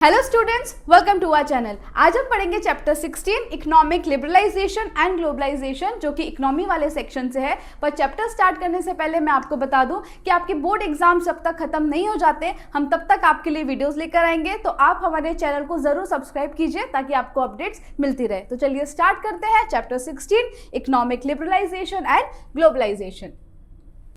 Hello students, welcome to our channel. आज हम पढ़ेंगे chapter 16 economic liberalisation and globalisation, जो कि इकोनॉमी वाले सेक्शन से है। पर चैप्टर स्टार्ट करने से पहले मैं आपको बता दूं कि आपके बोर्ड एग्जाम जब तक खत्म नहीं हो जाते, हम तब तक आपके लिए वीडियोस लेकर आएंगे। तो आप हमारे चैनल को जरूर सब्सक्राइब कीजिए ताकि आपको अपडेट्स मिलती रहे। तो चलिए स्टार्ट करते हैं chapter 16 economic liberalisation and globalisation.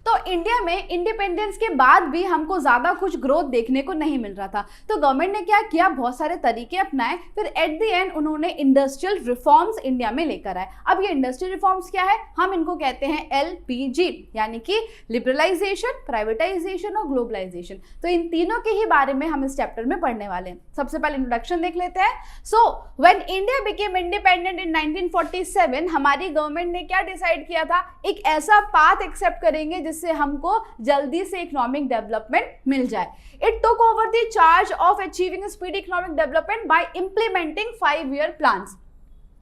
तो इंडिया में इंडिपेंडेंस के बाद भी हमको ज़्यादा कुछ ग्रोथ देखने को नहीं मिल रहा था। तो गवर्नमेंट ने क्या किया, बहुत सारे तरीके अपनाए। फिर एट द एंड उन्होंने इंडस्ट्रियल रिफॉर्म्स इंडिया में लेकर आए। अब ये इंडस्ट्रियल रिफॉर्म्स क्या है, हम इनको कहते हैं LPG, यानी कि लिबरलाइजेशन, प्राइवेटाइजेशन और ग्लोबलाइजेशन। तो इन तीनों के ही बारे में हम इस चैप्टर में पढ़ने वाले हैं। सबसे पहले इंट्रोडक्शन देख लेते हैं। So when India became independent in 1947, हमारी गवर्नमेंट ने क्या डिसाइड किया था, एक ऐसा पाथ एक्सेप्ट करेंगे जिससे हमको जल्दी से इकोनॉमिक डेवलपमेंट मिल जाए। It took over the charge of achieving speedy economic development bye implementing 5-year plans.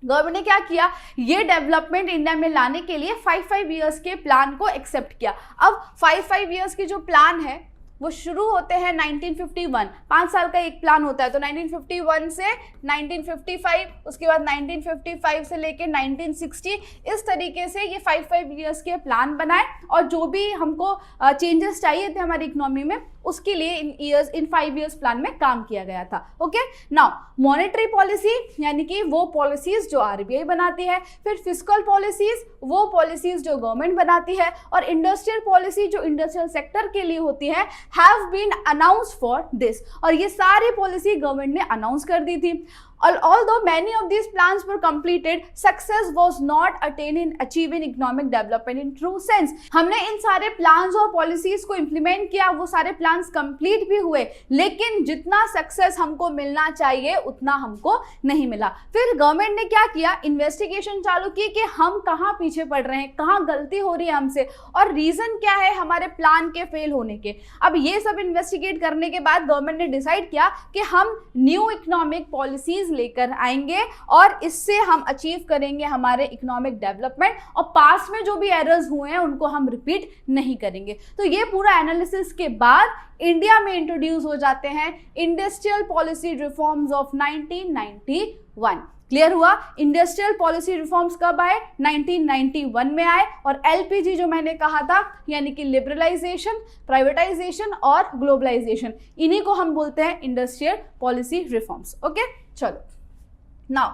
Government ने क्या किया, ये डेवलपमेंट इंडिया में लाने के लिए 5 years के प्लान को एक्सेप्ट किया। अब 5 years की जो प्लान है वो शुरू होते हैं 1951, 5 साल का एक प्लान होता है। तो 1951 से 1955, उसके बाद 1955 से लेके 1960, इस तरीके से ये 5 years के प्लान बनाए। और जो भी हमको चेंजेस चाहिए थे हमारी इकोनॉमी में, उसके लिए इन 5 years प्लान में काम किया गया था। ओके, नाउ मॉनेटरी पॉलिसी, यानी कि वो पॉलिसीज जो RBI बनाती है, फिर फिस्कल पॉलिसीज, वो पॉलिसीज जो गवर्नमेंट बनाती है, और इंडस्ट्रियल पॉलिसी जो इंडस्ट्रियल सेक्टर के लिए होती है, have been announced for this. और ये सारी पॉलिसी गवर्नमेंट ने अनाउंस कर दी थी। Although many of these plans were completed, success was not attained in achieving economic development in true sense. हमने इन सारे प्लान्स और पॉलिसीज को इम्प्लीमेंट किया, वो सारे प्लान्स कंप्लीट भी हुए, लेकिन जितना सक्सेस हमको मिलना चाहिए उतना हमको नहीं मिला। फिर गवर्नमेंट ने क्या किया, इन्वेस्टिगेशन चालू की कि हम कहाँ पीछे पड़ रहे हैं, कहाँ गलती हो रही है हमसे, और रीजन क्या है हमारे प्लान के फेल होने के। अब ये सब इन्वेस्टिगेट करने के बाद गवर्नमेंट ने डिसाइड किया कि हम न्यू इकोनॉमिक पॉलिसीज लेकर आएंगे और इससे हम अचीव करेंगे हमारे इकोनॉमिक डेवलपमेंट, और पास में जो भी एरर्स हुए हैं उनको हम रिपीट नहीं करेंगे। तो ये पूरा एनालिसिस के बाद इंडिया में इंट्रोड्यूस हो जाते हैं industrial policy reforms of 1991। Clear हुआ, इंडस्ट्रियल पॉलिसी रिफॉर्म्स कब आए, 1991 में आए। और LPG जो मैंने कहा था, यानी कि लिबरलाइजेशन, प्राइवेटाइजेशन और ग्लोबलाइजेशन, इन्हीं को हम बोलते हैं इंडस्ट्रियल पॉलिसी रिफॉर्म्स। ओके, चलो नाउ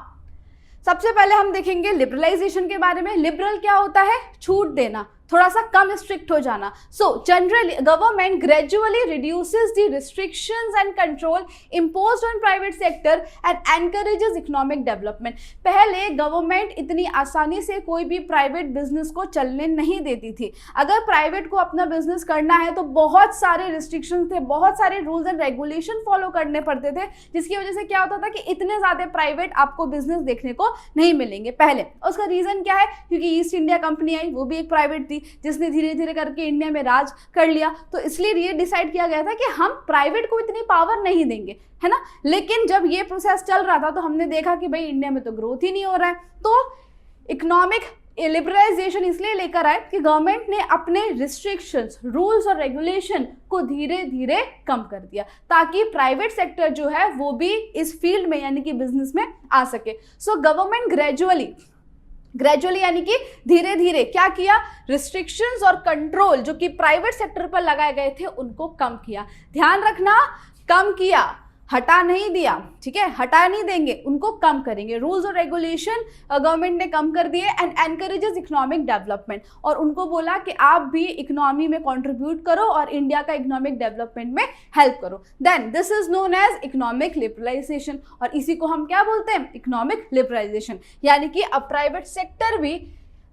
सबसे पहले हम देखेंगे लिबरलाइजेशन के बारे में। लिबरल क्या होता है, छूट देना, थोड़ा सा कम स्ट्रिक्ट हो जाना। So generally government gradually reduces the restrictions and control imposed on private sector and encourages economic development. पहले गवर्नमेंट इतनी आसानी से कोई भी प्राइवेट बिजनेस को चलने नहीं देती थी। अगर प्राइवेट को अपना बिजनेस करना है तो बहुत सारे रिस्ट्रिक्शंस थे, बहुत सारे रूल्स एंड रेगुलेशन फॉलो करने पड़ते थे, जिसकी वजह से क्या होता था कि इतने ज्यादा प्राइवेट आपको बिजनेस देखने को नहीं मिलेंगे पहले। उसका रीजन क्या है, क्योंकि ईस्ट इंडिया कंपनी आई, वो भी एक प्राइवेट थी जिसने धीरे धीरे करके इंडिया में राज कर लिया। तो इसलिए ये डिसाइड किया गया था कि हम प्राइवेट को इतनी पावर नहीं देंगे, है ना। लेकिन जब ये प्रोसेस चल रहा था तो हमने देखा कि भाई इंडिया में तो ग्रोथ ही नहीं हो रहा है। तो इकोनॉमिक लिबरलाइजेशन इसलिए लेकर आए कि गवर्नमेंट ने अपने रिस्ट्रिक्शंस, रूल्स और रेगुलेशन को धीरे धीरे कम कर दिया, ताकि प्राइवेट सेक्टर जो है वो भी इस फील्ड में, यानी कि बिजनेस में आ सके। सो गवर्नमेंट ग्रेजुअली यानी कि धीरे धीरे क्या किया, रिस्ट्रिक्शंस और कंट्रोल जो कि प्राइवेट सेक्टर पर लगाए गए थे उनको कम किया। ध्यान रखना, कम किया, हटा नहीं दिया, ठीक है, हटा नहीं देंगे, उनको कम करेंगे। रूल्स और रेगुलेशन गवर्नमेंट ने कम कर दिए एंड एनकरेजेस इकोनॉमिक डेवलपमेंट, और उनको बोला कि आप भी इकोनॉमी में कंट्रीब्यूट करो और इंडिया का इकोनॉमिक डेवलपमेंट में हेल्प करो। Then this is known as economic liberalisation, और इसी को हम क्या बोलते हैं, इकोनॉमिक लिबरलाइजेशन। यानी कि अब प्राइवेट सेक्टर भी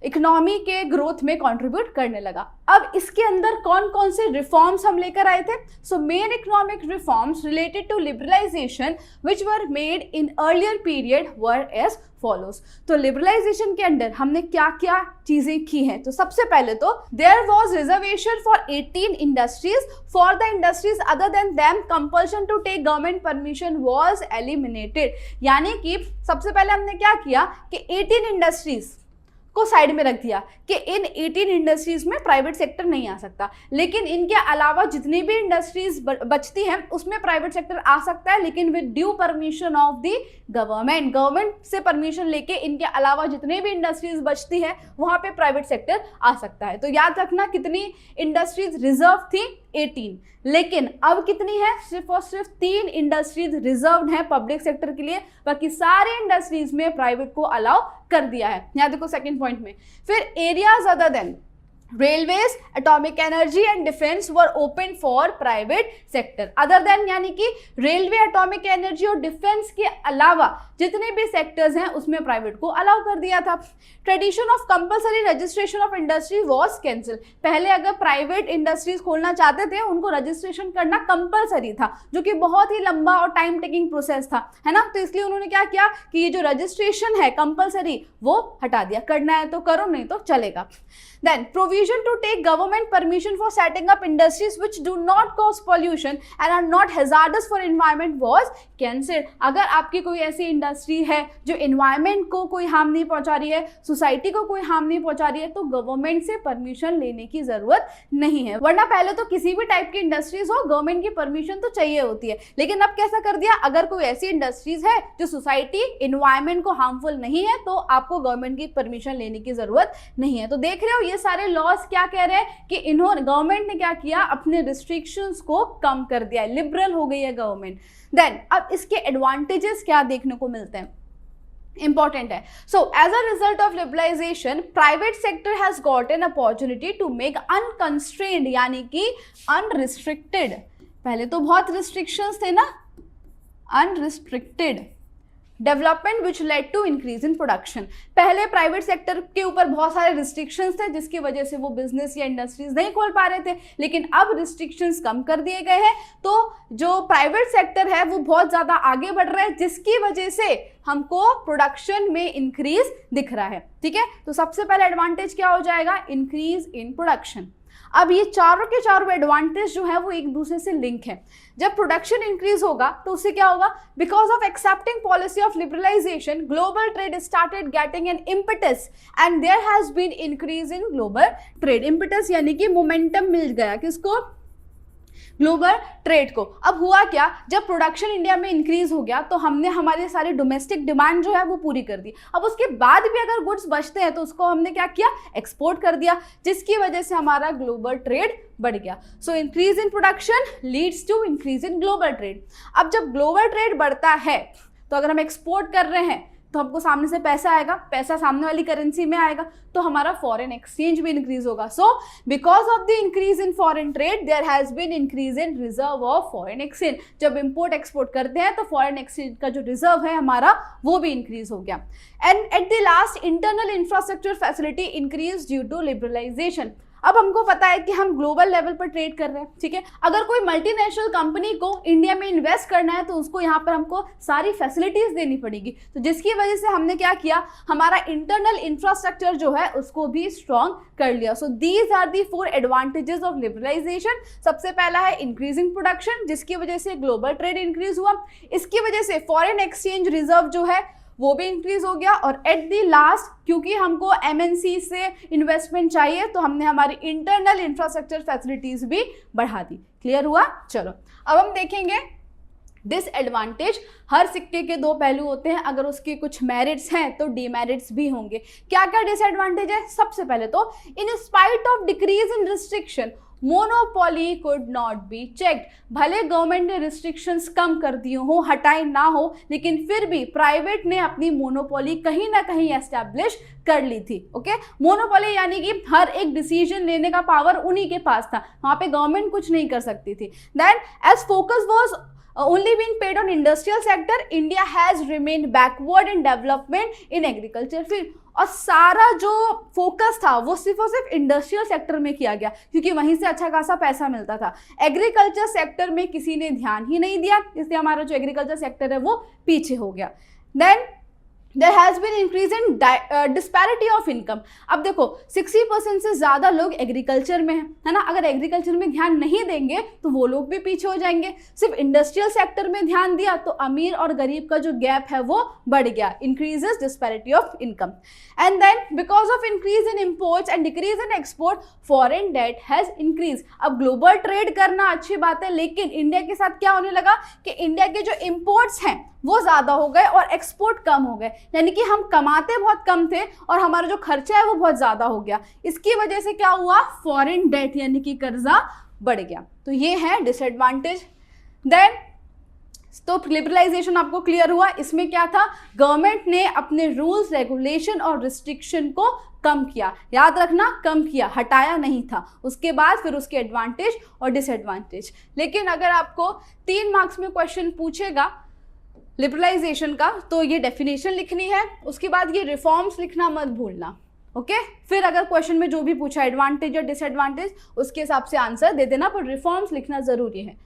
इकोनॉमी के ग्रोथ में कंट्रीब्यूट करने लगा। अब इसके अंदर कौन कौन से रिफॉर्म्स हम लेकर आए थे। So main economic reforms related to liberalisation which were made in earlier period were as follows. तो लिबरलाइजेशन के अंदर हमने क्या क्या चीजें की हैं। तो सबसे पहले तो there was reservation for 18 industries, for the industries other than them compulsion to take government permission was eliminated. यानी कि सबसे पहले हमने क्या किया कि 18 इंडस्ट्रीज को साइड में रख दिया कि इन 18 इंडस्ट्रीज में प्राइवेट सेक्टर नहीं आ सकता, लेकिन इनके अलावा जितनी भी इंडस्ट्रीज बचती हैं उसमें प्राइवेट सेक्टर आ सकता है, लेकिन with due permission of the government से परमिशन लेके इनके अलावा जितनी भी इंडस्ट्रीज बचती है वहां पे प्राइवेट सेक्टर आ सकता है। तो याद रखना कितनी इंडस्ट्रीज रिजर्व थी, 18, लेकिन अब कितनी है, सिर्फ और सिर्फ 3 इंडस्ट्रीज रिजर्व्ड है पब्लिक सेक्टर के लिए, बाकी सारे इंडस्ट्रीज में प्राइवेट को अलाउ कर दिया है। यहां देखो सेकंड पॉइंट में, फिर areas other than railways, atomic energy and defence were open for private sector. Other than यानी कि रेलवे, एटॉमिक एनर्जी और डिफेंस के अलावा जितने भी सेक्टर्स हैं उसमें प्राइवेट को अलाउ कर दिया था। Tradition of compulsory registration of industry was cancel. पहले अगर प्राइवेट इंडस्ट्रीज खोलना चाहते थे उनको रजिस्ट्रेशन करना कंपल्सरी था, जो कि बहुत ही लंबा और टाइम टेकिंग प्रोसेस था, है ना। तो इसलिए उन्होंने क्या किया कि ये जो रजिस्ट्रेशन है कंपल्सरी वो हटा दिया, करना है तो करो नहीं तो चलेगा। Then provision to take government permission for setting up industries which do not cause pollution and are not hazardous for environment was cancelled। अगर आपकी कोई ऐसी इंडस्ट्री है जो environment को कोई हार्म नहीं पहुंचा रही है, सोसाइटी को कोई हार्म नहीं पहुंचा रही है, तो गवर्नमेंट से परमिशन लेने की जरूरत नहीं है। वरना पहले तो किसी भी टाइप की इंडस्ट्रीज हो गवर्नमेंट की परमिशन तो चाहिए होती है, लेकिन अब कैसा कर दिया, अगर कोई ऐसी इंडस्ट्रीज है जो सोसाइटी एनवायरमेंट को हार्मफुल नहीं है तो आपको गवर्नमेंट की परमिशन लेने की जरूरत नहीं है। तो देख रहे हो ये सारे लॉज क्या कह रहे हैं कि इन्होंने गवर्नमेंट ने क्या किया, अपने रिस्ट्रिक्शंस को कम कर दिया है, लिबरल हो गई है गवर्नमेंट। देन अब इसके एडवांटेजेस क्या देखने को मिलते हैं, इंपॉर्टेंट है। So as a result of liberalisation private sector has got an opportunity to make unconstrained यानी कि अनरिस्ट्रिक्टेड, पहले तो बहुत रिस्ट्रिक्शंस थे ना, unrestricted development which led to increase in production. पहले प्राइवेट सेक्टर के ऊपर बहुत सारे रिस्ट्रिक्शंस थे जिसकी वजह से वो बिजनेस या इंडस्ट्रीज नहीं खोल पा रहे थे, लेकिन अब रिस्ट्रिक्शंस कम कर दिए गए हैं, तो जो प्राइवेट सेक्टर है वो बहुत ज्यादा आगे बढ़ रहा है, जिसकी वजह से हमको प्रोडक्शन में इंक्रीज दिख रहा है। ठीक है, तो सबसे पहले एडवांटेज क्या हो जाएगा, इंक्रीज इन प्रोडक्शन। अब ये चारों के चारों एडवांटेज जो है वो एक दूसरे से लिंक है। जब प्रोडक्शन इंक्रीज होगा तो उससे क्या होगा, because of accepting policy of liberalisation global trade started getting an impetus and there has been increase in global trade. Impetus यानी कि मोमेंटम मिल गया किसको, ग्लोबल ट्रेड को। अब हुआ क्या, जब प्रोडक्शन इंडिया में इंक्रीज हो गया तो हमने हमारी सारी डोमेस्टिक डिमांड जो है वो पूरी कर दी। अब उसके बाद भी अगर गुड्स बचते हैं तो उसको हमने क्या किया, एक्सपोर्ट कर दिया, जिसकी वजह से हमारा ग्लोबल ट्रेड बढ़ गया। So increase in production leads to increase in global trade. अब जब ग्लोबल ट्रेड बढ़ता है तो अगर हम एक्सपोर्ट कर रहे हैं तो हमको सामने से पैसा आएगा, पैसा सामने वाली करेंसी में आएगा, तो हमारा फॉरेन एक्सचेंज भी इंक्रीज होगा। So because of the increase in foreign trade there has been increase in reserve of foreign exchange. जब इंपोर्ट एक्सपोर्ट करते हैं तो फॉरेन एक्सचेंज का जो रिजर्व है हमारा वो भी इंक्रीज हो गया। And at the last internal infrastructure facility increase due to liberalisation. अब हमको पता है कि हम ग्लोबल लेवल पर ट्रेड कर रहे हैं, ठीक है। अगर कोई मल्टीनेशनल कंपनी को इंडिया में इन्वेस्ट करना है तो उसको यहाँ पर हमको सारी फैसिलिटीज देनी पड़ेगी, तो जिसकी वजह से हमने क्या किया, हमारा इंटरनल इंफ्रास्ट्रक्चर जो है उसको भी स्ट्रॉन्ग कर लिया। So these are the 4 advantages of liberalisation. सबसे पहला है इंक्रीजिंग प्रोडक्शन, जिसकी वजह से ग्लोबल ट्रेड इंक्रीज हुआ, इसकी वजह से फॉरेन एक्सचेंज रिजर्व जो है वो भी इंक्रीज हो गया, और एट दी लास्ट क्योंकि हमको एमएनसी से इन्वेस्टमेंट चाहिए तो हमने हमारी इंटरनल इंफ्रास्ट्रक्चर फैसिलिटीज भी बढ़ा दी। क्लियर हुआ? चलो अब हम देखेंगे डिसएडवांटेज। हर सिक्के के 2 पहलू होते हैं, अगर उसके कुछ मेरिट्स हैं तो डीमेरिट्स भी होंगे। क्या क्या डिसएडवांटेज है? सबसे पहले तो in spite of decrease in restriction monopoly could not be checked. भले गवर्नमेंट ने रिस्ट्रिक्शंस कम कर दिए हो, हटाए ना हो, लेकिन फिर भी प्राइवेट ने अपनी मोनोपोली कहीं ना कहीं एस्टैब्लिश कर ली थी। ओके, मोनोपोली यानी कि हर एक डिसीजन लेने का पावर उन्हीं के पास था, वहां पे गवर्नमेंट कुछ नहीं कर सकती थी। Then as focus was only been paid on industrial sector, India has remained backward in development in agriculture field। और सारा जो फोकस था वो सिर्फ और सिर्फ इंडस्ट्रियल सेक्टर में किया गया, क्योंकि वहीं से अच्छा खासा पैसा मिलता था। एग्रीकल्चर सेक्टर में किसी ने ध्यान ही नहीं दिया, इसलिए हमारा जो एग्रीकल्चर सेक्टर है वो पीछे हो गया। Then There has been increase in disparity of income. अब देखो 60% से ज़्यादा लोग एग्रीकल्चर में है ना, अगर एग्रीकल्चर में ध्यान नहीं देंगे तो वो लोग भी पीछे हो जाएंगे। सिर्फ इंडस्ट्रियल सेक्टर में ध्यान दिया तो अमीर और गरीब का जो गैप है वो बढ़ गया, increases disparity of income. And then because of increase in imports and decrease in export, foreign debt has increase. अब ग्लोबल ट्रेड करना अच्छी बात है, लेकिन इंडिया के साथ क्या होने लगा कि इंडिया के जो इम्पोर्ट्स हैं वो ज्यादा हो गए और एक्सपोर्ट कम हो गए, यानी कि हम कमाते बहुत कम थे और हमारा जो खर्चा है वो बहुत ज्यादा हो गया। इसकी वजह से क्या हुआ, फॉरेन डेट यानी कि कर्जा बढ़ गया। तो ये है डिसएडवांटेज। देन तो लिबरलाइजेशन आपको क्लियर हुआ, इसमें क्या था, गवर्नमेंट ने अपने रूल्स रेगुलेशन और रिस्ट्रिक्शन को कम किया, याद रखना कम किया, हटाया नहीं था। उसके बाद फिर उसके एडवांटेज और डिसएडवांटेज। लेकिन अगर आपको 3 मार्क्स में क्वेश्चन पूछेगा लिबरलाइजेशन का तो ये डेफिनेशन लिखनी है, उसके बाद ये रिफॉर्म्स लिखना मत भूलना, ओके। फिर अगर क्वेश्चन में जो भी पूछा एडवांटेज और डिसएडवांटेज उसके हिसाब से आंसर दे देना, पर रिफॉर्म्स लिखना जरूरी है।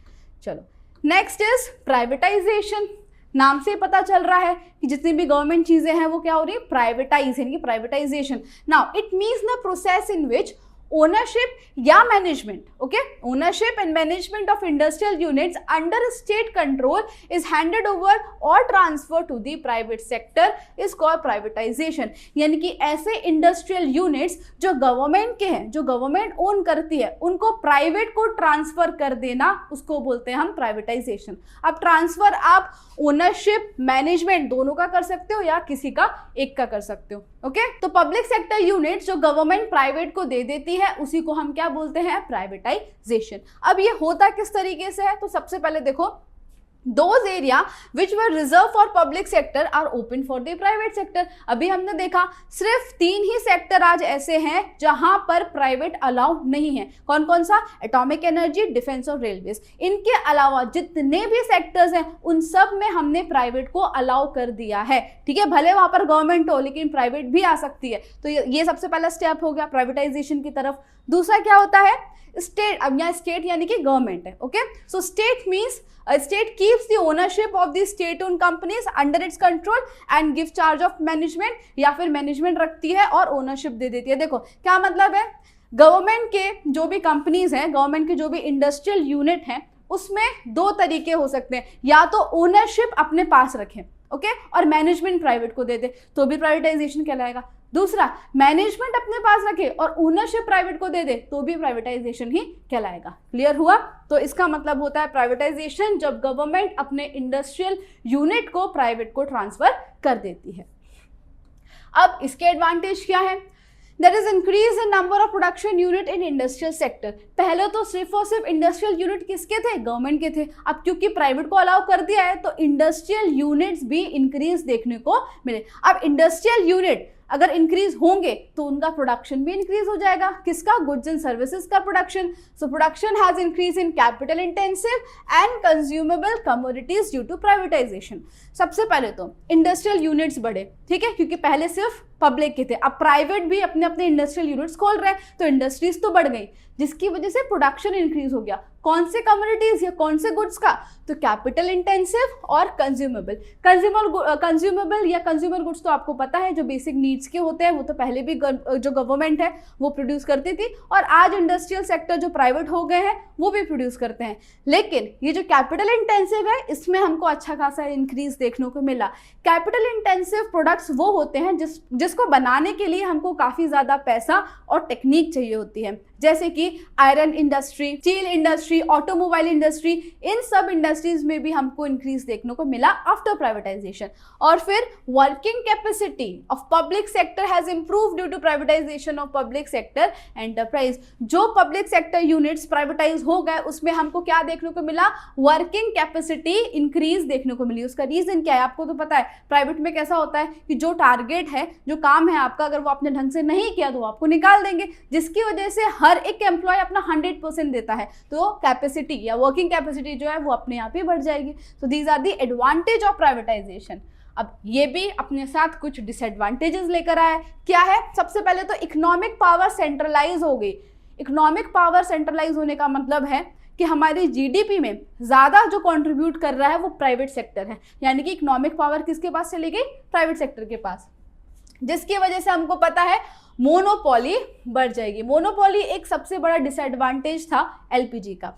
चलो नेक्स्ट इज प्राइवेटाइजेशन। नाम से पता चल रहा है कि जितनी भी गवर्नमेंट चीजें हैं वो क्या हो रही है, प्राइवेटाइज, यानी कि privatisation. Now it means the process in which ownership या management, okay, ownership and management of industrial units under state control is handed over or transferred to the private sector is called privatization। यानी कि ऐसे industrial units जो government के हैं, जो government own करती है, उनको प्राइवेट को ट्रांसफर कर देना, उसको बोलते हैं हम प्राइवेटाइजेशन। अब ट्रांसफर आप ओनरशिप मैनेजमेंट दोनों का कर सकते हो या किसी का एक का कर सकते हो, ओके। तो पब्लिक सेक्टर यूनिट जो गवर्नमेंट प्राइवेट को दे देती है उसी को हम क्या बोलते हैं, प्राइवेटाइजेशन। अब ये होता किस तरीके से है, तो सबसे पहले देखो, Those area which were reserved for public sector are open for the private sector। अभी हमने देखा सिर्फ 3 ही सेक्टर आज ऐसे हैं जहां पर प्राइवेट अलाउ नहीं है। कौन कौन सा, एटॉमिक एनर्जी, डिफेंस और रेलवेज। इनके अलावा जितने भी सेक्टर्स हैं उन सब में हमने प्राइवेट को अलाउ कर दिया है, ठीक है। भले वहां पर गवर्नमेंट हो लेकिन प्राइवेट भी आ सकती है। तो ये सबसे पहला स्टेप हो गया प्राइवेटाइजेशन की तरफ। दूसरा क्या होता है, स्टेट। अब यहाँ स्टेट यानी कि गवर्नमेंट है, okay. So state means state keeps the ownership of the state owned companies under its control and gives charge of management, या फिर मैनेजमेंट रखती है और ओनरशिप दे देती है। देखो क्या मतलब है, गवर्नमेंट के जो भी कंपनीज हैं, गवर्नमेंट के जो भी इंडस्ट्रियल यूनिट हैं, उसमें 2 तरीके हो सकते हैं, या तो ओनरशिप अपने पास रखें, ओके, और मैनेजमेंट प्राइवेट को दे दे तो भी प्राइवेटाइजेशन कहलाएगा। दूसरा, मैनेजमेंट अपने पास रखे और ओनरशिप प्राइवेट को दे दे तो भी प्राइवेटाइजेशन ही कहलाएगा। क्लियर हुआ? तो इसका मतलब होता है प्राइवेटाइजेशन जब गवर्नमेंट अपने इंडस्ट्रियल यूनिट को प्राइवेट को ट्रांसफर कर देती है। अब इसके एडवांटेज क्या है, There is increase in number of production unit in industrial sector। पहले तो सिर्फ और सिर्फ इंडस्ट्रियल यूनिट किसके थे, गवर्नमेंट के थे। अब क्योंकि प्राइवेट को अलाउ कर दिया है तो इंडस्ट्रियल यूनिट्स भी इंक्रीज देखने को मिले। अब इंडस्ट्रियल यूनिट अगर इंक्रीज होंगे तो उनका प्रोडक्शन भी इंक्रीज हो जाएगा। किसका, गुड्स एंड सर्विसेज का production. So production has increase in capital intensive and consumable commodities due to privatisation. सबसे पहले तो इंडस्ट्रियल यूनिट्स बढ़े, ठीक है, क्योंकि पहले सिर्फ पब्लिक के थे, अब प्राइवेट भी अपने अपने इंडस्ट्रियल यूनिट्स खोल रहे हैं तो इंडस्ट्रीज तो बढ़ गई, जिसकी वजह से प्रोडक्शन इंक्रीज हो गया। कौन से कमोडिटीज या कौन से गुड्स का, तो कैपिटल इंटेंसिव और कंज्यूमेबल। कंज्यूमेबल या कंज्यूमर गुड्स तो आपको पता है जो बेसिक नीड्स के होते हैं, वो तो पहले भी जो गवर्नमेंट है वो प्रोड्यूस करती थी, और आज इंडस्ट्रियल सेक्टर जो प्राइवेट हो गए हैं वो भी प्रोड्यूस करते हैं। लेकिन ये जो कैपिटल इंटेंसिव है इसमें हमको अच्छा खासा इंक्रीज देखने को मिला। कैपिटल इंटेंसिव प्रोडक्ट्स वो होते हैं जिसको बनाने के लिए हमको काफ़ी ज़्यादा पैसा और टेक्निक चाहिए होती है, जैसे कि iron industry, steel industry, automobile industry. इन सब इंडस्ट्रीज में भी हमको इंक्रीज देखने को मिला आफ्टर प्राइवेटाइजेशन। और फिर working capacity of public sector has improve due to privatisation of public sector enterprise. जो पब्लिक सेक्टर यूनिट्स प्राइवेटाइज हो गए उसमें हमको क्या देखने को मिला, वर्किंग कैपेसिटी इंक्रीज देखने को मिली। उसका रीजन क्या है, आपको तो पता है प्राइवेट में कैसा होता है कि जो टारगेट है, जो काम है आपका, अगर वो आपने ढंग से नहीं किया तो आपको निकाल देंगे, जिसकी वजह से हर एक एम्प्लॉय अपना 100% देता है, तो कैपेसिटी या वर्किंग कैपेसिटी जो है वो अपने आप ही बढ़ जाएगी। तो these are the advantage of privatisation. अब ये भी अपने साथ कुछ डिसएडवांटेजेस लेकर आया। क्या है, सबसे पहले तो इकोनॉमिक पावर सेंट्रलाइज हो गई। इकोनॉमिक पावर सेंट्रलाइज होने का मतलब है कि हमारी जीडीपी में ज़्यादा जो कंट्रीब्यूट कर रहा है वो प्राइवेट सेक्टर है, यानी कि इकोनॉमिक पावर किसके पास चली गई, प्राइवेट सेक्टर के पास, जिसकी वजह से हमको पता है मोनोपोली बढ़ जाएगी। मोनोपोली एक सबसे बड़ा डिसएडवांटेज था एलपीजी का।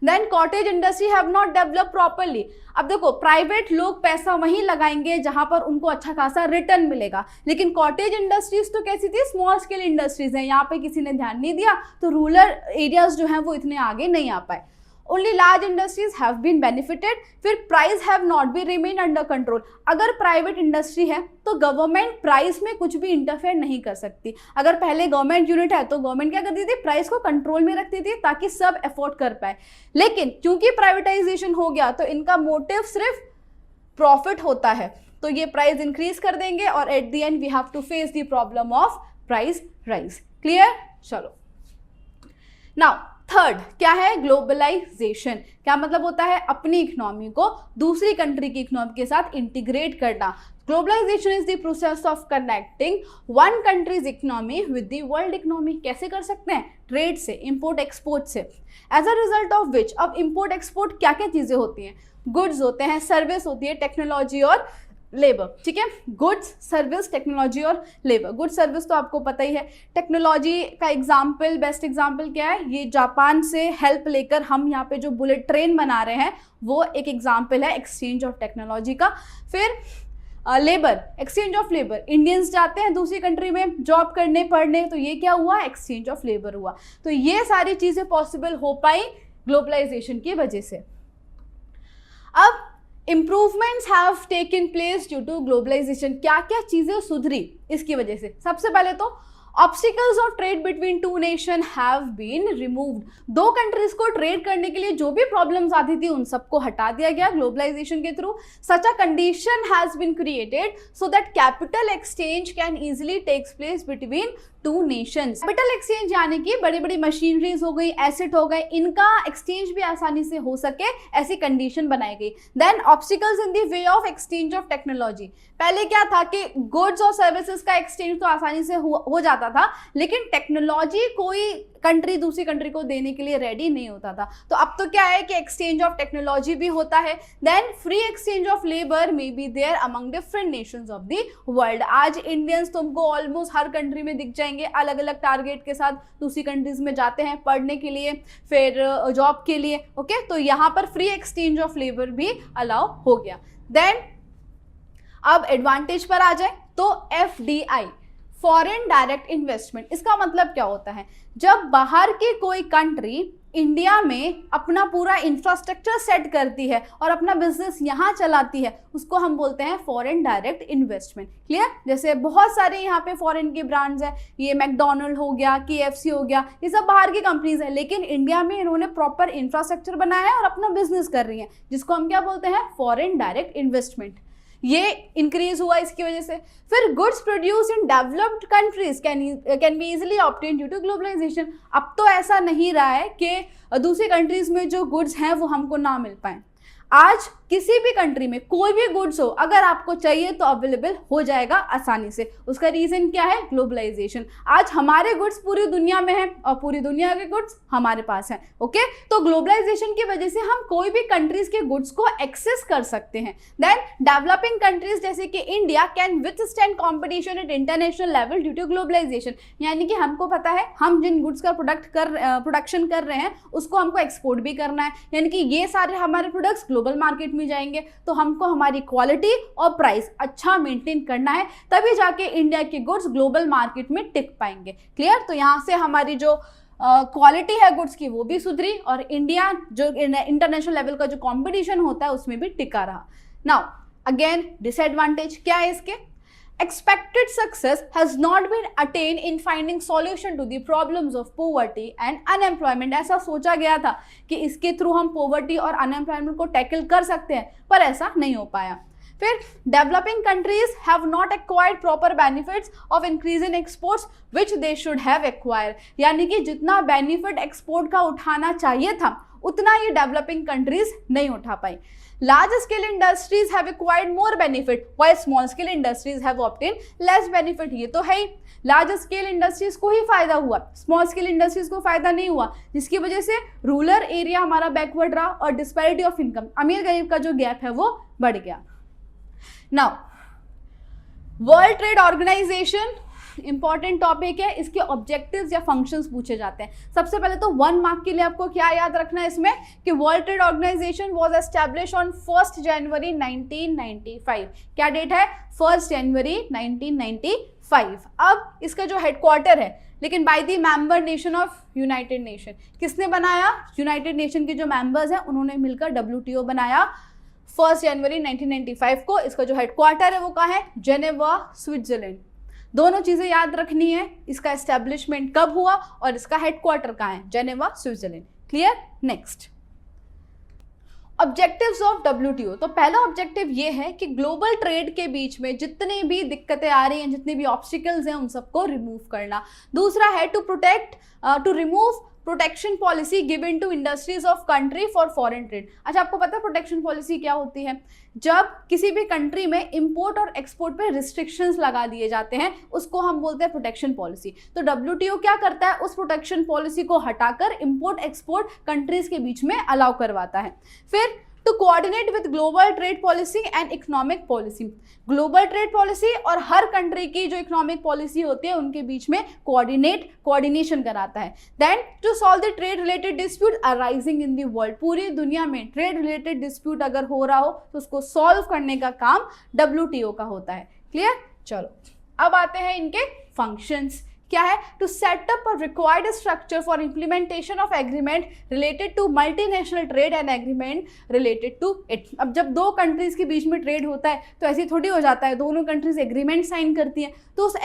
Then cottage industry have not develop properly. अब देखो प्राइवेट लोग पैसा वहीं लगाएंगे जहां पर उनको अच्छा खासा रिटर्न मिलेगा, लेकिन कॉटेज इंडस्ट्रीज तो कैसी थी, स्मॉल स्केल इंडस्ट्रीज हैं, यहाँ पे किसी ने ध्यान नहीं दिया, तो रूरल एरियाज जो हैं वो इतने आगे नहीं आ पाए। Only large industries have been benefited. फिर price have not be remain under control. अगर प्राइवेट इंडस्ट्री है तो गवर्नमेंट प्राइस में कुछ भी इंटरफेयर नहीं कर सकती। अगर पहले गवर्नमेंट यूनिट है तो गवर्नमेंट क्या करती थी, प्राइस को कंट्रोल में रखती थी ताकि सब अफोर्ड कर पाए। लेकिन क्योंकि प्राइवेटाइजेशन हो गया तो इनका मोटिव सिर्फ प्रॉफिट होता है, तो ये प्राइस इंक्रीज कर देंगे और at the end we have to face the problem of price rise. Clear? चलो नाउ थर्ड क्या है, ग्लोबलाइजेशन। क्या मतलब होता है, अपनी इकोनॉमी को दूसरी कंट्री की इकोनॉमी के साथ इंटीग्रेट करना। Globalisation is the process of connecting one country's economy with the world economy. कैसे कर सकते हैं, ट्रेड से, इंपोर्ट एक्सपोर्ट से। As a result of which, अब इंपोर्ट एक्सपोर्ट क्या क्या चीजें होती हैं, गुड्स होते हैं, सर्विस होती है, टेक्नोलॉजी और लेबर। ठीक है, गुड्स, सर्विस, टेक्नोलॉजी और लेबर। गुड्स सर्विस तो आपको पता ही है। टेक्नोलॉजी का एग्जाम्पल, बेस्ट एग्जाम्पल क्या है, ये जापान से हेल्प लेकर हम यहाँ पे जो बुलेट ट्रेन बना रहे हैं वो एक एग्जाम्पल है एक्सचेंज ऑफ टेक्नोलॉजी का। फिर labour, exchange of labour, Indians जाते हैं दूसरी कंट्री में जॉब करने, पढ़ने, तो ये क्या हुआ, एक्सचेंज ऑफ लेबर हुआ। तो ये सारी चीजें पॉसिबल हो पाई ग्लोबलाइजेशन की वजह से। अब improvements have taken place due to globalisation. क्या क्या चीजें सुधरी इसकी वजह से, सबसे पहले तो obstacles of trade between two nation have been removed. दो कंट्रीज को ट्रेड करने के लिए जो भी प्रॉब्लम्स आती थी उन सबको हटा दिया गया ग्लोबलाइजेशन के थ्रू। Such a condition has been created so that capital exchange can easily takes place between two nations. Capital exchange यानी कि बड़ी बड़ी मशीनरीज हो गई, एसेट हो गए, इनका एक्सचेंज भी आसानी से हो सके, ऐसी कंडीशन बनाई गई। Then obstacles in the way of exchange of technology. पहले क्या था कि गुड्स और सर्विसेज का एक्सचेंज तो आसानी से हो जाता था, लेकिन टेक्नोलॉजी कोई कंट्री दूसरी कंट्री को देने के लिए रेडी नहीं होता था। तो अब तो क्या है कि एक्सचेंज ऑफ टेक्नोलॉजी भी होता है। Then free exchange of labour may be there among different nations of the world. आज इंडियंस तुमको ऑलमोस्ट हर कंट्री में दिख जाएंगे, अलग अलग टारगेट के साथ दूसरी कंट्रीज में जाते हैं पढ़ने के लिए, फिर जॉब के लिए। ओके, तो यहाँ पर फ्री एक्सचेंज ऑफ लेबर भी अलाउ हो गया। देन अब एडवांटेज पर आ जाए तो FDI, फॉरेन डायरेक्ट इन्वेस्टमेंट। इसका मतलब क्या होता है, जब बाहर की कोई कंट्री इंडिया में अपना पूरा इंफ्रास्ट्रक्चर सेट करती है और अपना बिजनेस यहाँ चलाती है, उसको हम बोलते हैं फॉरेन डायरेक्ट इन्वेस्टमेंट। क्लियर? जैसे बहुत सारे यहाँ पे फॉरेन के ब्रांड्स हैं, ये मैकडोनल्ड हो गया, KFC हो गया, ये सब बाहर की कंपनीज हैं, लेकिन इंडिया में इन्होंने प्रॉपर इंफ्रास्ट्रक्चर बनाया है और अपना बिजनेस कर रही हैं, जिसको हम क्या बोलते हैं, फॉरेन डायरेक्ट इन्वेस्टमेंट। ये इंक्रीज हुआ इसकी वजह से। फिर goods produce in developed countries can be easily obtain due to globalisation. अब तो ऐसा नहीं रहा है कि दूसरी कंट्रीज में जो गुड्स हैं वो हमको ना मिल पाए। आज किसी भी कंट्री में कोई भी गुड्स हो, अगर आपको चाहिए तो अवेलेबल हो जाएगा आसानी से। उसका रीजन क्या है, ग्लोबलाइजेशन। आज हमारे गुड्स पूरी दुनिया में हैं और पूरी दुनिया के गुड्स हमारे पास हैं। ओके, तो ग्लोबलाइजेशन की वजह से हम कोई भी कंट्रीज के गुड्स को एक्सेस कर सकते हैं। देन डेवलपिंग कंट्रीज जैसे कि India can withstand competition at international level due to globalisation. यानी कि हमको पता है हम जिन गुड्स का प्रोडक्शन कर रहे हैं उसको हमको एक्सपोर्ट भी करना है, यानी कि ये सारे हमारे प्रोडक्ट्स ग्लोबल मार्केट में जाएंगे, तो हमको हमारी क्वालिटी और प्राइस अच्छा मेंटेन करना है, तभी जाके इंडिया के गुड्स ग्लोबल मार्केट में टिक पाएंगे। क्लियर? तो यहाँ से हमारी जो क्वालिटी है गुड्स की वो भी सुधरी और इंडिया जो इंटरनेशनल लेवल का जो कंपटीशन होता है उसमें भी टिका रहा। नाउ अगेन डिसएडवांटेज क्या है इसके, expected success has not been attained in finding solution to the problems of poverty and unemployment। ऐसा सोचा गया था कि इसके थ्रू हम poverty और unemployment को टैकल कर सकते हैं, पर ऐसा नहीं हो पाया। फिर developing countries have not acquired proper benefits of increase in exports which they should have acquired. यानी कि जितना बेनिफिट एक्सपोर्ट का उठाना चाहिए था उतना ये डेवलपिंग कंट्रीज नहीं उठा पाई। Large scale industries have acquired more benefit while small scale industries have obtained less benefit। ये तो है ही, लार्ज स्केल इंडस्ट्रीज को ही फायदा हुआ, स्मॉल स्केल इंडस्ट्रीज को फायदा नहीं हुआ, जिसकी वजह से रूरल एरिया हमारा बैकवर्ड रहा और डिस्पैरिटी ऑफ इनकम, अमीर गरीब का जो गैप है वो बढ़ गया। Now world trade organisation important topic है, इसके ऑब्जेक्टिव्स या फंक्शंस पूछे जाते हैं। सबसे पहले तो 1 मार्क के लिए आपको क्या याद रखना है इसमें कि world trade organisation was establish on 1 January 1995। क्या डेट है? 1 जनवरी 1995। अब इसका जो हेडक्वार्टर है लेकिन by the member nation of United nation, किसने बनाया? यूनाइटेड नेशन के जो मेंबर्स हैं उन्होंने मिलकर WTO बनाया 1 जनवरी 1995 को। इसका जो हेडक्वार्टर है वो कहाँ है? Geneva, Switzerland. दोनों चीजें याद रखनी है, इसका एस्टेब्लिशमेंट कब हुआ और इसका हेडक्वार्टर कहाँ है? Geneva, Switzerland. Clear? Next, objectives of WTO। तो पहला ऑब्जेक्टिव ये है कि ग्लोबल ट्रेड के बीच में जितनी भी दिक्कतें आ रही हैं, जितने भी ऑब्स्टिकल्स हैं, उन सबको रिमूव करना। दूसरा है to remove protection policy given to industries of country for foreign trade. अच्छा, आपको पता है प्रोटेक्शन पॉलिसी क्या होती है? जब किसी भी कंट्री में इंपोर्ट और एक्सपोर्ट पे रिस्ट्रिक्शंस लगा दिए जाते हैं, उसको हम बोलते हैं प्रोटेक्शन पॉलिसी। तो WTO क्या करता है? उस प्रोटेक्शन पॉलिसी को हटाकर इंपोर्ट एक्सपोर्ट कंट्रीज के बीच में अलाउ करवाता है। फिर to coordinate with global trade policy and economic policy. Global trade policy और हर कंट्री की जो इकोनॉमिक पॉलिसी होती है उनके बीच में कोऑर्डिनेशन कराता है। Then to solve the trade related dispute arising in the world. पूरी दुनिया में ट्रेड रिलेटेड डिस्प्यूट अगर हो रहा हो तो उसको सॉल्व करने का काम WTO का होता है। क्लियर? चलो अब आते हैं इनके फंक्शंस। क्या है? To set up a required structure for implementation of agreement related to multinational trade and agreement related to it. अब जब दो कंट्रीज के बीच में ट्रेड होता है तो ऐसी थोड़ी हो जाता है, दोनों कंट्रीज एग्रीमेंट साइन करती हैं, तो उस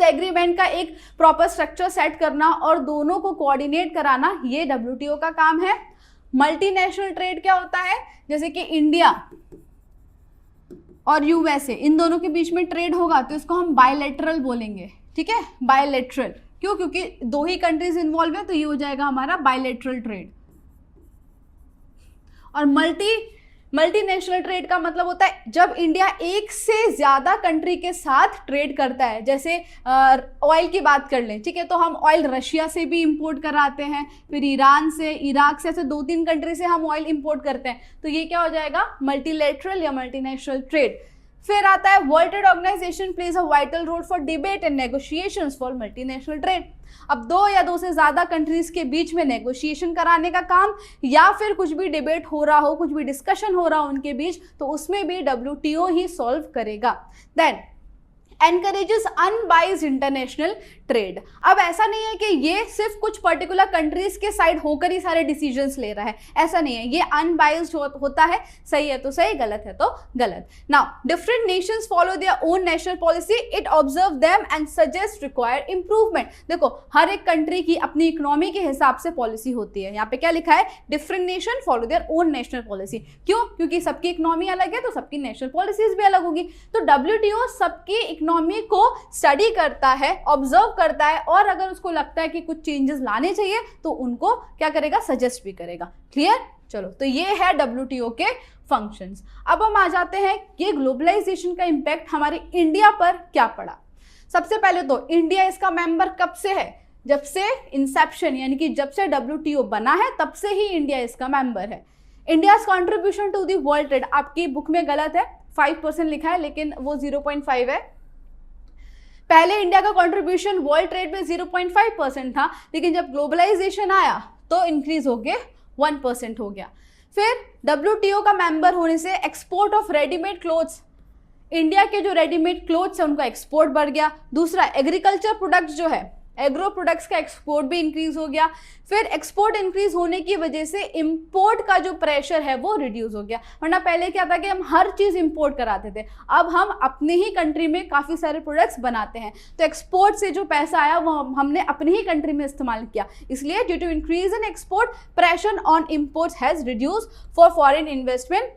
एग्रीमेंट का एक प्रॉपर स्ट्रक्चर सेट करना और दोनों को कोऑर्डिनेट कराना, ये WTO का काम है। मल्टीनेशनल ट्रेड क्या होता है? जैसे कि इंडिया और USA, इन दोनों के बीच में ट्रेड होगा तो इसको हम बायलैटरल बोलेंगे। ठीक है, बायलैटरल। क्यों? क्योंकि दो ही कंट्रीज इन्वॉल्व है, तो ये हो जाएगा हमारा बायलैटरल ट्रेड। और मल्टीनेशनल ट्रेड का मतलब होता है जब इंडिया एक से ज्यादा कंट्री के साथ ट्रेड करता है। जैसे ऑयल की बात कर लें, ठीक है, तो हम ऑयल रशिया से भी इंपोर्ट कराते हैं, फिर ईरान से, इराक से, ऐसे 2-3 कंट्री से हम ऑयल इंपोर्ट करते हैं, तो ये क्या हो जाएगा? मल्टीलेटरल या मल्टीनेशनल ट्रेड। फिर आता है world trade organisation plays a vital role for debate and negotiations for multinational trade. अब 2 या 2 से ज्यादा कंट्रीज के बीच में नेगोशिएशन कराने का काम, या फिर कुछ भी डिबेट हो रहा हो, कुछ भी डिस्कशन हो रहा हो उनके बीच, तो उसमें भी WTO ही सॉल्व करेगा। Then encourages unbiased international trade. अब ऐसा नहीं है कि ये सिर्फ कुछ पर्टिकुलर कंट्रीज के साइड होकर ही सारे डिसीजंस ले रहा है, ऐसा नहीं है, ये अनबाइज्ड होता है। सही है तो सही, गलत है तो गलत। Now different Nations follow their own national policy, it observe them and suggest required improvement. देखो, हर एक कंट्री की अपनी इकोनॉमी के हिसाब से पॉलिसी होती है। यहाँ पे क्या लिखा है? Different nation follow their own national policy. क्यों? क्योंकि सबकी इकोनॉमी अलग है तो सबकी नेशनल पॉलिसीज भी अलग होगी। तो WTO सबकी इकोनॉमी को स्टडी करता है, ऑब्जर्व करता है, और अगर उसको लगता है कि कुछ चेंजेस लाने चाहिए तो उनको क्या करेगा? सजेस्ट भी करेगा। क्लियर? चलो, तो ये है WTO के फंक्शंस। अब हम आ जाते हैं ये ग्लोबलाइजेशन का इंपैक्ट हमारे इंडिया पर क्या पड़ा। सबसे पहले तो इंडिया इसका मेंबर कब से है? जब से इंसेप्शन, यानी कि जब से WTO बना है तब से ही इंडिया इसका मेंबर है। India's contribution to the world trade, आपकी बुक में गलत है, 5% लिखा है लेकिन वो 0.5 है। पहले इंडिया का कंट्रीब्यूशन वर्ल्ड ट्रेड में 0.5% था, लेकिन जब ग्लोबलाइजेशन आया तो इंक्रीज हो गया 1% हो गया। फिर WTO का मेंबर होने से export of readymade clothes, India के जो रेडीमेड क्लोथ्स है उनका एक्सपोर्ट बढ़ गया। दूसरा, एग्रीकल्चर प्रोडक्ट्स जो है, एग्रो प्रोडक्ट्स का एक्सपोर्ट भी इंक्रीज हो गया। फिर एक्सपोर्ट इंक्रीज होने की वजह से इंपोर्ट का जो प्रेशर है वो रिड्यूस हो गया। वरना पहले क्या था कि हम हर चीज इंपोर्ट कराते थे, अब हम अपने ही कंट्री में काफी सारे प्रोडक्ट्स बनाते हैं, तो एक्सपोर्ट से जो पैसा आया वो हमने अपनी ही कंट्री में इस्तेमाल किया। इसलिए due to increase in export, pressure on imports has reduce for foreign investment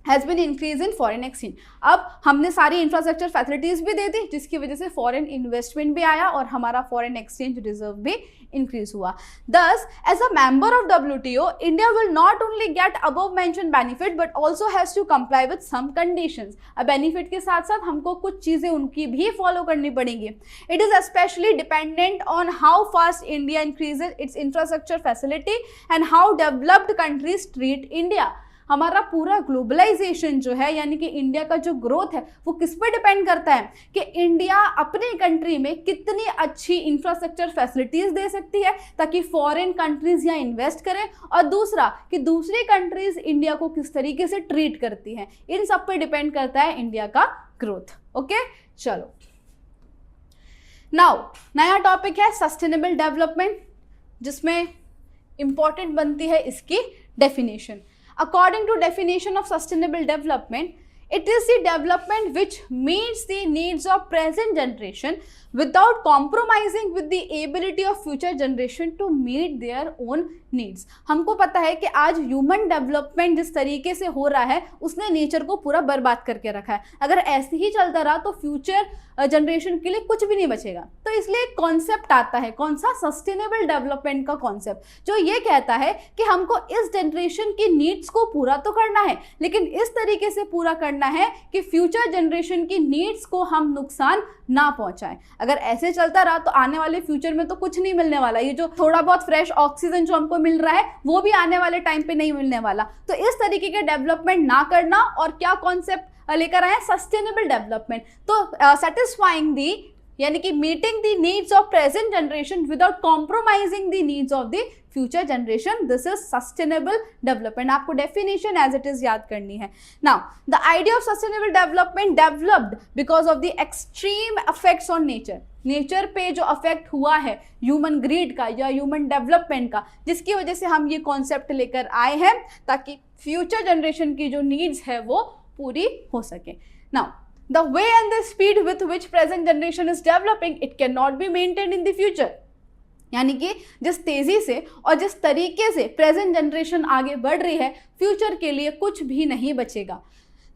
has been increase in foreign exchange. अब हमने सारी इंफ्रास्ट्रक्चर फैसिलिटीज भी दे दी, जिसकी वजह से फॉरेन इन्वेस्टमेंट भी आया और हमारा फॉरेन एक्सचेंज रिजर्व भी इंक्रीज हुआ। Thus, as a member of WTO, India will not only get above mentioned benefit but also has to comply with some conditions। अब बेनिफिट के साथ साथ हमको कुछ चीजें उनकी भी फॉलो करनी पड़ेंगी। It is especially dependent on how fast India increases its infrastructure facility and how developed countries treat India। हमारा पूरा ग्लोबलाइजेशन जो है, यानी कि इंडिया का जो ग्रोथ है, वो किस पे डिपेंड करता है कि इंडिया अपनी कंट्री में कितनी अच्छी इंफ्रास्ट्रक्चर फैसिलिटीज दे सकती है ताकि फॉरेन कंट्रीज यहाँ इन्वेस्ट करें, और दूसरा कि दूसरी कंट्रीज इंडिया को किस तरीके से ट्रीट करती हैं। इन सब पे डिपेंड करता है इंडिया का ग्रोथ। ओके, चलो नाउ नया टॉपिक है सस्टेनेबल डेवलपमेंट, जिसमें इंपॉर्टेंट बनती है इसकी definition. According to definition of sustainable development, it is the development which meets the needs of present generation without compromising with the ability of future generation to meet their own needs। हमको पता है कि आज human development जिस तरीके से हो रहा है उसने नेचर को पूरा बर्बाद करके रखा है। अगर ऐसे ही चलता रहा तो फ्यूचर जनरेशन के लिए कुछ भी नहीं बचेगा। तो इसलिए एक कॉन्सेप्ट आता है, कौन सा? सस्टेनेबल डेवलपमेंट का कॉन्सेप्ट, जो ये कहता है कि हमको इस जनरेशन की नीड्स को पूरा तो करना है, लेकिन इस तरीके से पूरा करना है कि फ्यूचर जनरेशन की नीड्स को हम नुकसान ना पहुंचाएं। अगर ऐसे चलता रहा तो आने वाले फ्यूचर में तो कुछ नहीं मिलने वाला। ये जो थोड़ा बहुत फ्रेश ऑक्सीजन जो हमको मिल रहा है वो भी आने वाले टाइम पे नहीं मिलने वाला। तो इस तरीके के डेवलपमेंट ना करना, और क्या कॉन्सेप्ट लेकर आए? Sustainable development. तो सेटिस्फाइंग दी, यानी कि meeting the needs of present generation without compromising the needs of the future generation, this is sustainable development. आपको डेफिनेशन एज इट इज याद करनी है। Now the idea of sustainable development developed because of the extreme effects on nature. Nature पे जो affect हुआ है human grid का या ह्यूमन डेवलपमेंट का, जिसकी वजह से हम ये कॉन्सेप्ट लेकर आए हैं ताकि फ्यूचर जनरेशन की जो नीड्स है वो पूरी हो सके। Now the way and the speed with which present generation is developing, it cannot be maintained in the future। यानी कि जिस तेजी से और जिस तरीके से प्रेजेंट जनरेशन आगे बढ़ रही है, फ्यूचर के लिए कुछ भी नहीं बचेगा।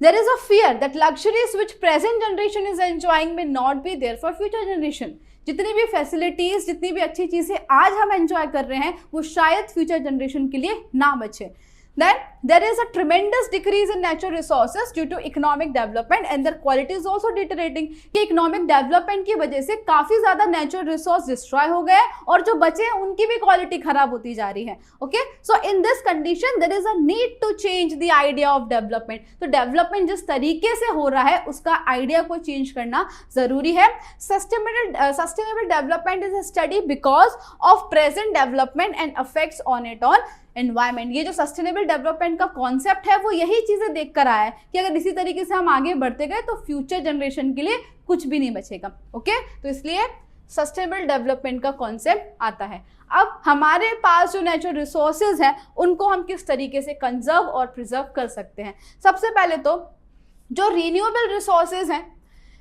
There is a fear that luxuries which present generation is enjoying may not be there for future generation। जितनी भी फैसिलिटीज, जितनी भी अच्छी चीजें आज हम एंजॉय कर रहे हैं वो शायद फ्यूचर जनरेशन के लिए ना बचे। Then there is a tremendous decrease in natural resources due to economic development and their quality is also deteriorating। कि economic development की वजह से काफी ज्यादा natural resource destroy हो गए और जो बचे हैं उनकी भी क्वालिटी खराब होती जा रही है। Okay, so in this condition there is a need to change the idea of development। तो डेवलपमेंट जिस तरीके से हो रहा है उसका आइडिया को चेंज करना जरूरी है। Sustainable development is a study because of present development and effects on it on environment. ये जो सस्टेनेबल डेवलपमेंट का कॉन्सेप्ट है वो यही चीजें देख कर आया है कि अगर इसी तरीके से हम आगे बढ़ते गए तो फ्यूचर जनरेशन के लिए कुछ भी नहीं बचेगा। ओके, तो इसलिए सस्टेनेबल डेवलपमेंट का कॉन्सेप्ट आता है। अब हमारे पास जो नेचुरल रिसोर्सेज हैं उनको हम किस तरीके से कंजर्व और प्रिजर्व कर सकते हैं। सबसे पहले तो जो रिन्यूएबल रिसोर्सेज हैं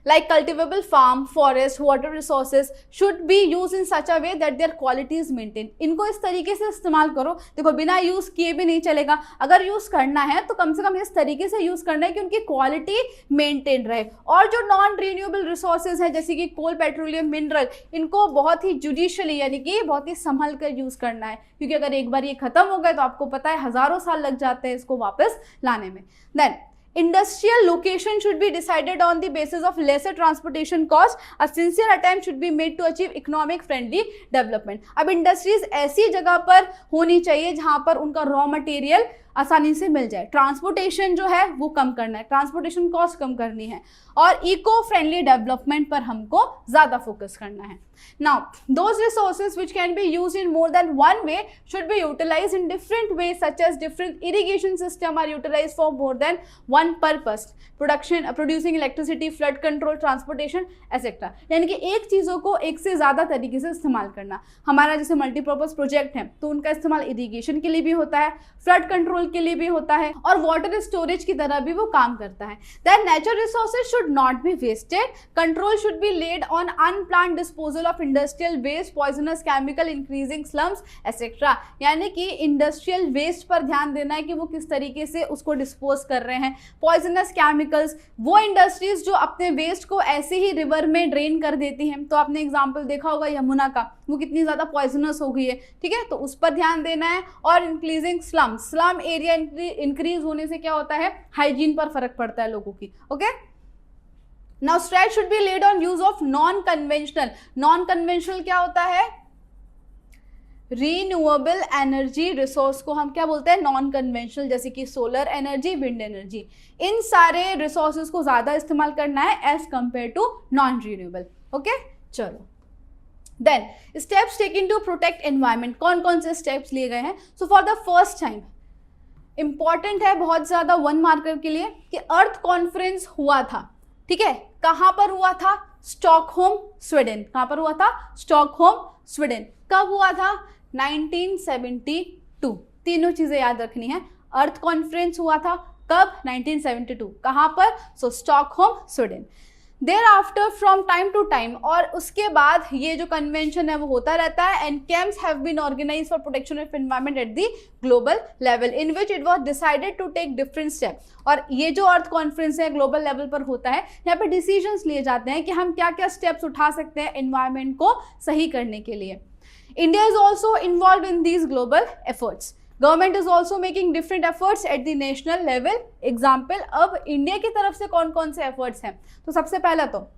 like cultivable farm, forest, water resources should be used in such a way that their quality is maintained। इनको इस तरीके से इस्तेमाल करो। देखो, बिना यूज किए भी नहीं चलेगा। अगर यूज करना है तो कम से कम इस तरीके से यूज करना है कि उनकी क्वालिटी मेंटेन रहे। और जो नॉन रिन्यूएबल रिसोर्सेज है जैसे कि कोल, पेट्रोलियम, मिनरल, इनको बहुत ही जुडिशियली यानी कि बहुत ही संभल कर यूज करना है, क्योंकि अगर एक बार ये खत्म हो गए तो आपको पता है हजारों साल लग जाते हैं इसको वापस लाने में। Then industrial location should be decided on the basis of lesser transportation cost। A sincere attempt should be made to achieve economic friendly development। अब इंडस्ट्रीज ऐसी जगह पर होनी चाहिए जहां पर उनका रॉ मटेरियल आसानी से मिल जाए। ट्रांसपोर्टेशन जो है वो कम करना है, ट्रांसपोर्टेशन कॉस्ट कम करनी है, और इको फ्रेंडली डेवलपमेंट पर हमको ज्यादा फोकस करना है। Now those resources which can be used in more than one way should be utilised in different way, such as different irrigation system are utilised for more than one purpose, producing electricity, flood control, transportation etcetera. यानी कि एक चीज़ों को एक से ज़्यादा तरीके से इस्तेमाल करना। हमारा जैसे मल्टीपर्पज़ प्रोजेक्ट है तो उनका इस्तेमाल इरिगेशन के लिए भी होता है, फ्लड कंट्रोल के लिए भी होता है और वाटर स्टोरेज की तरह भी वो काम करता है। Then natural resources should not be wasted, control should be laid on unplanned disposal of industrial waste, poisonous chemical, increasing slums etcetera. यानी कि इंडस्ट्रियल वेस्ट पर ध्यान देना है कि वो किस तरीके से उसको डिस्पोज कर रहे हैं। पॉइजनस केमिकल्स, वो इंडस्ट्रीज जो अपने वेस्ट को ऐसे ही रिवर में ड्रेन कर देती हैं, तो आपने एग्जाम्पल देखा होगा यमुना का, वो कितनी ज्यादा पॉइजनस हो गई है, ठीक है, तो उस पर ध्यान देना है। और increasing slum, slum area increase होने से क्या होता है, हाइजीन पर फर्क पड़ता है लोगों की। Okay, now stress should be laid on use of non conventional. Non conventional क्या होता है, रीन्यूएबल एनर्जी रिसोर्स को हम क्या बोलते हैं, नॉन कन्वेंशनल, जैसे कि सोलर एनर्जी, विंड एनर्जी। इन सारे रिसोर्सेज को ज्यादा इस्तेमाल करना है as compare to non renewable. Okay, चलो then steps taken to protect environment. कौन कौन से स्टेप्स लिए गए हैं? So for the first time important है बहुत ज्यादा 1 मार्कर के लिए कि अर्थ कॉन्फ्रेंस हुआ था, ठीक है, कहां पर हुआ था, स्टॉकहोम स्वीडन। कहां पर हुआ था, स्टॉकहोम स्वीडन। कब हुआ था, 1972। तीनों चीजें याद रखनी है, अर्थ कॉन्फ्रेंस हुआ था कब, 1972, कहां पर, so Stockholm Sweden. Thereafter from time to time, और उसके बाद ये जो कन्वेंशन है वो होता रहता है, and camps have been organised for protection of environment at the global level in which it was decided to take different step. और ये जो अर्थ कॉन्फ्रेंस है ग्लोबल लेवल पर होता है, यहाँ पे डिसीजंस लिए जाते हैं कि हम क्या क्या स्टेप्स उठा सकते हैं एनवायरनमेंट को सही करने के लिए। India is also involve in these global efforts. Government is also making different efforts at the national level. Example, अब इंडिया की तरफ से कौन कौन से एफर्ट्स हैं, तो सबसे पहला तो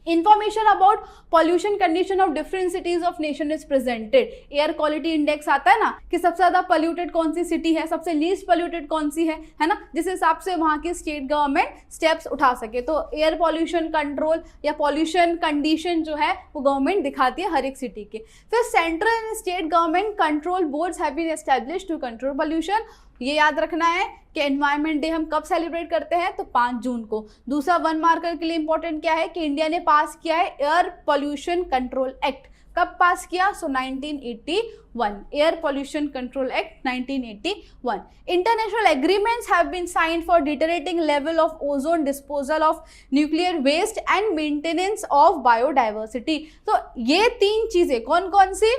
information about pollution condition of different cities of nation is presented. Air quality index आता है ना, कि सबसे ज्यादा पोल्यूटेड कौन सी सिटी है, सबसे लीस्ट पोल्यूटेड कौन सी है ना, जिस हिसाब से वहां की स्टेट गवर्नमेंट स्टेप्स उठा सके। तो एयर पॉल्यूशन कंट्रोल या पॉल्यूशन कंडीशन जो है वो गवर्नमेंट दिखाती है हर एक सिटी के। फिर central and state government control boards have been established to control pollution. ये याद रखना है कि एनवायरनमेंट डे हम कब सेलिब्रेट करते हैं, तो 5 जून को। दूसरा 1 मार्कर के लिए इंपॉर्टेंट क्या है कि इंडिया ने पास किया है एयर पॉल्यूशन कंट्रोल एक्ट। कब पास किया, so 1981, air pollution control act 1981। International agreements have been signed for deteriorating level of ozone, disposal of nuclear waste and maintenance of biodiversity. तो ये 3 चीजें कौन कौन सी,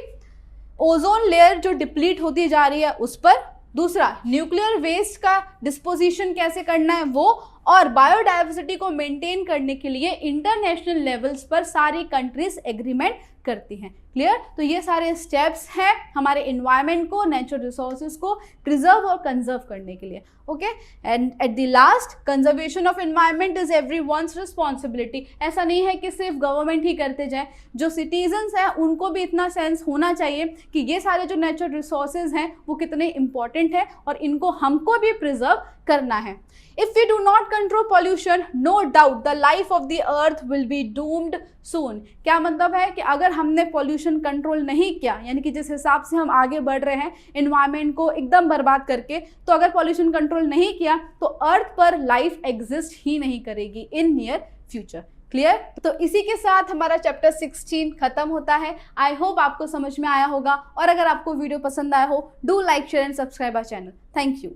ओजोन लेयर जो डिप्लीट होती जा रही है उस पर, दूसरा न्यूक्लियर वेस्ट का डिस्पोजिशन कैसे करना है वो, और बायोडाइवर्सिटी को मेंटेन करने के लिए इंटरनेशनल लेवल्स पर सारी कंट्रीज एग्रीमेंट करती हैं। क्लियर? तो ये सारे स्टेप्स हैं हमारे एनवायरनमेंट को, नेचुरल रिसोर्सेज को प्रिजर्व और कंजर्व करने के लिए। Okay, and at the last, conservation of environment is everyone's responsibility. ऐसा नहीं है कि सिर्फ गवर्नमेंट ही करते जाए, जो सिटीजन्स हैं उनको भी इतना सेंस होना चाहिए कि ये सारे जो नेचुरल रिसोर्सेज हैं वो कितने इंपॉर्टेंट हैं और इनको हमको भी प्रिजर्व करना है। If we do not control pollution, no doubt the life of the earth will be doomed soon। क्या मतलब है कि अगर हमने पॉल्यूशन कंट्रोल नहीं किया, यानी कि जिस हिसाब से हम आगे बढ़ रहे हैं एनवायरनमेंट को एकदम बर्बाद करके, तो अगर पॉल्यूशन कंट्रोल नहीं किया तो अर्थ पर लाइफ एग्जिस्ट ही नहीं करेगी इन नियर फ्यूचर। क्लियर? तो इसी के साथ हमारा चैप्टर 16 खत्म होता है। आई होप आपको समझ में आया होगा, और अगर आपको वीडियो पसंद आया हो, do like, share and subscribe our channel. Thank you.